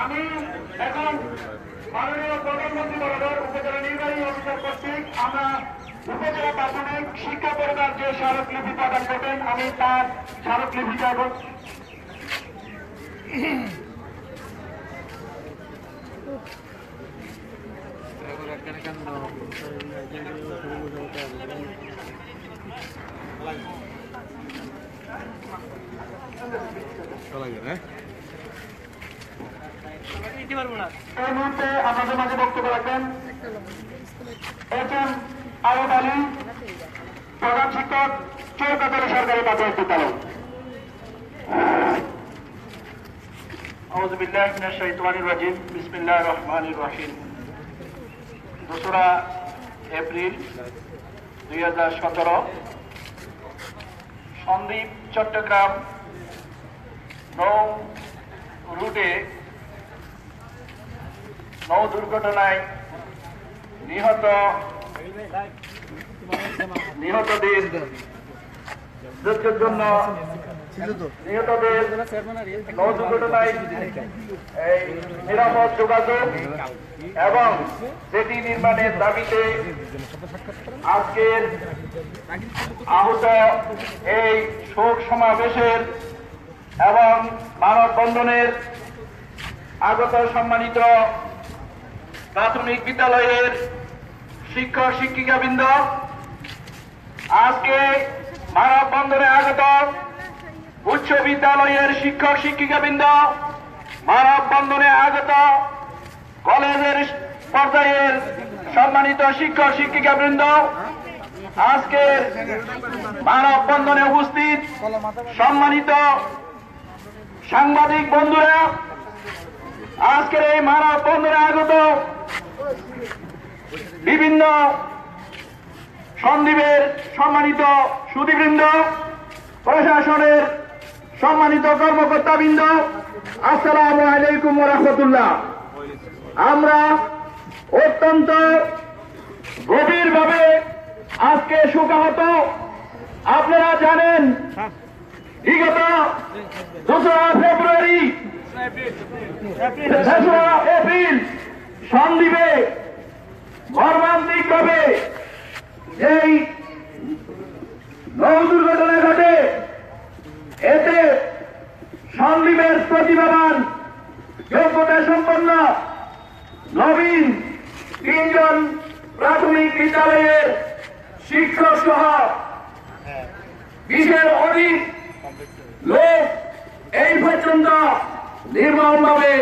আমি এখন মাননীয় প্রধানমন্ত্রী মহোদয় উপজেলা নির্বাহী অফিসার কর্তৃক আমরা উপজেলা প্রাথমিক শিক্ষা পরিবার যে স্মারকলিপি প্রদান করবেন আমি তার স্মারকলিপিটা এখন এই মুহূর্তে আপনাদের মাঝে বক্তব্য রাখবেন এম আরব আলী, প্রধান শিক্ষক, চৌকাতলা সরকারি প্রাথমিক বিদ্যালয়। আউযু বিল্লাহি মিনাশ শাইতানির রাজিম। বিসমিল্লাহির রহমানির রহিম। 2রা এপ্রিল 2017 সন্দ্বীপ চট্টগ্রাম নৌ রুটে নৌ দুর্ঘটনায় নিহতদের জন্য নিহতদের নৌ দুর্ঘটনায় নিরাপদ যোগাযোগ এবং সেটি নির্মাণের দাবিতে আজকের আহত এই শোক সমাবেশের এবং মানববন্ধনের আগত সম্মানিত প্রাথমিক বিদ্যালয়ের শিক্ষক শিক্ষিকাবৃন্দ, আজকে মানববন্ধনে আগত উচ্চ বিদ্যালয়ের শিক্ষক শিক্ষিকাবৃন্দ, মানববন্ধনে আগত কলেজের পর্যায়ের সম্মানিত শিক্ষক শিক্ষিকাবৃন্দ, আজকের মানববন্ধনে উপস্থিত সম্মানিত সাংবাদিক বন্ধুরা, আজকের এই মানববন্ধনে আগত বিভিন্ন সন্দ্বীপের সম্মানিত সুধীবৃন্দ, প্রশাসনের সম্মানিত কর্মকর্তাবৃন্দ, আসসালামু আলাইকুম ওয়া রাহমাতুল্লাহ। আমরা অত্যন্ত গভীরভাবে আজকে শোকাহত। আপনারা জানেন বিগত 2রা এপ্রিল সন্দ্বীপে মর্মান্তিকভাবে এই নৌ দুর্ঘটনা ঘটে। এতে সন্দ্বীপের প্রতিভাবান যোগ্যতা সম্পন্ন নবীন 3 জন প্রাথমিক বিদ্যালয়ের শিক্ষক সহ 20-এর অধিক লোক এই পর্যন্ত নির্মমভাবে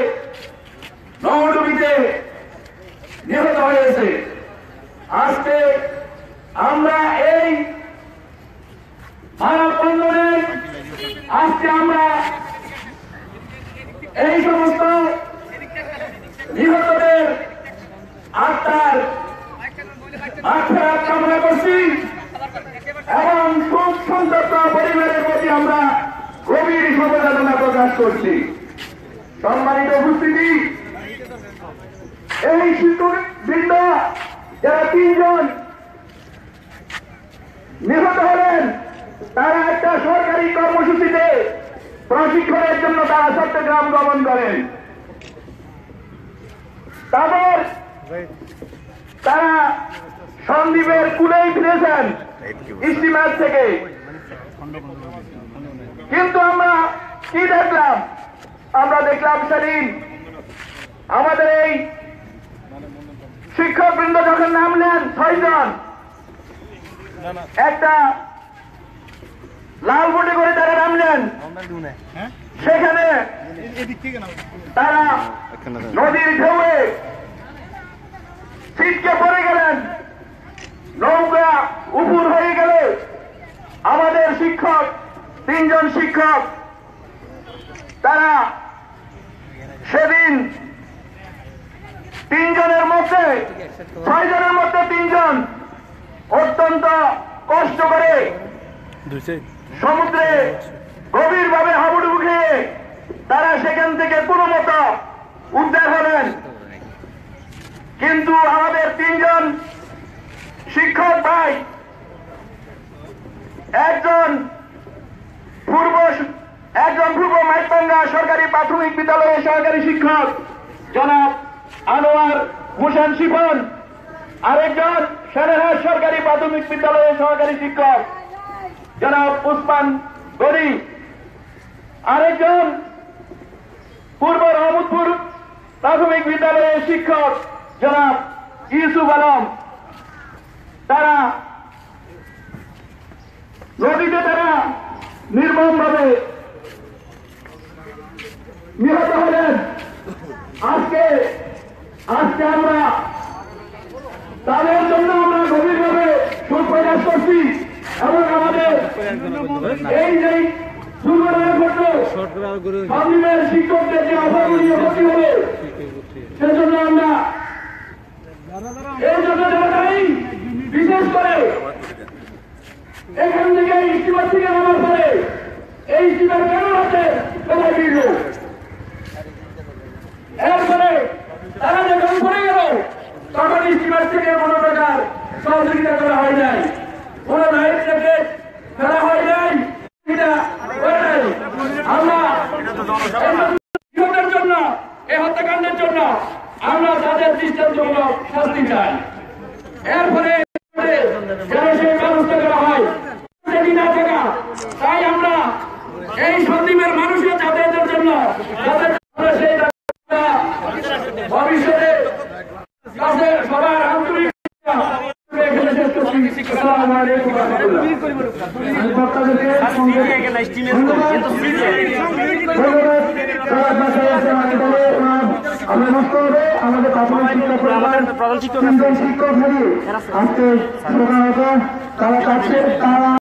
নৌডুবিতে নিহত হয়েছে। আজকে আমরা এই মানববন্ধনে আমরা এই সমস্ত নিহতদের আত্মার মাগফিরাত কামনা করছি এবং শোক সন্তপ্ত পরিবারের প্রতি আমরা গভীর সমবেদনা প্রকাশ করছি। সম্মানিত উপস্থিতি, এই শিক্ষকবৃন্দ যারা 3 জন নিহত হলেন, তারা একটা সরকারি কর্মসূচিতে প্রশিক্ষণের জন্য তারা চট্টগ্রাম গমন করেন। তারপর তারা সন্দ্বীপের কুলেই ফিরেছেন স্টিমার থেকে। কিন্তু আমরা কি দেখলাম? আমরা দেখলাম সেদিন আমাদের এই শিক্ষকবৃন্দ যখন নামলেন 6 জন, একটা লাল বটি করে তারা নামলেন, সেখানে তারা নদীর ঢেউয়ে ছিটকে পড়ে গেলেন। নৌকা উপুর হয়ে গেলে আমাদের শিক্ষক 3 জন শিক্ষক তারা সেদিন 3 জনের মধ্যে 6 জনের মধ্যে 3 জন অত্যন্ত কষ্ট করে সমুদ্রে গভীরভাবে হাবুডুবু খেয়ে তারা সেখান থেকে কোনো মতো উদ্ধার হলেন, কিন্তু আমাদের তিনজন শিক্ষক ভাই, একজন পূর্ব মাইকবাঙ্গা সরকারি প্রাথমিক বিদ্যালয়ের সহকারী শিক্ষক জনাব আনোয়ার হোসেন শিপন, আরেকজন সেনাহাট সরকারি প্রাথমিক বিদ্যালয়ের সহকারী শিক্ষক জনাব উসমান গনি, আরেকজন পূর্ব রহমতপুর প্রাথমিক বিদ্যালয়ের শিক্ষক জনাব ইউসুফ আলম। তারা নদীতে নির্মমভাবে নিহত হলেন। আজকে আমরা তাদের জন্য আমরা গভীরভাবে শোক প্রকাশ করছি এবং আমাদের এই যে দুর্ঘটনা ঘটল স্বাধীনের শিক্ষকদের যে অভাবনীয় ক্ষতি হবে সেজন্য আমরা এই জন্য দায়ী। বিশেষ করে এখান থেকে ইস্তিমার থেকে নামার পরে এই ইস্তিমার কেন আছে সবাই বিল, এরপরে তারা যখন পড়ে গেল তখন ইস্তিমার থেকে কোনো প্রকার সহযোগিতা করা হয় নাই, কোন লাইফ জ্যাকেট ফেলা হয় নাই, আমরা জন্য এই হত্যাকাণ্ডের জন্য আমরা তাদের দৃষ্টান্তমূলক শাস্তি চাই। এরপরে সেই ব্যবস্থা করা হয় না থাকা, তাই আমরা এই সন্দীপের মানুষের যাতায়াতের জন্য সেই ভবিষ্যতে সবার আন্তরিক আমাদের শিক্ষক শিক্ষক আজকে তারা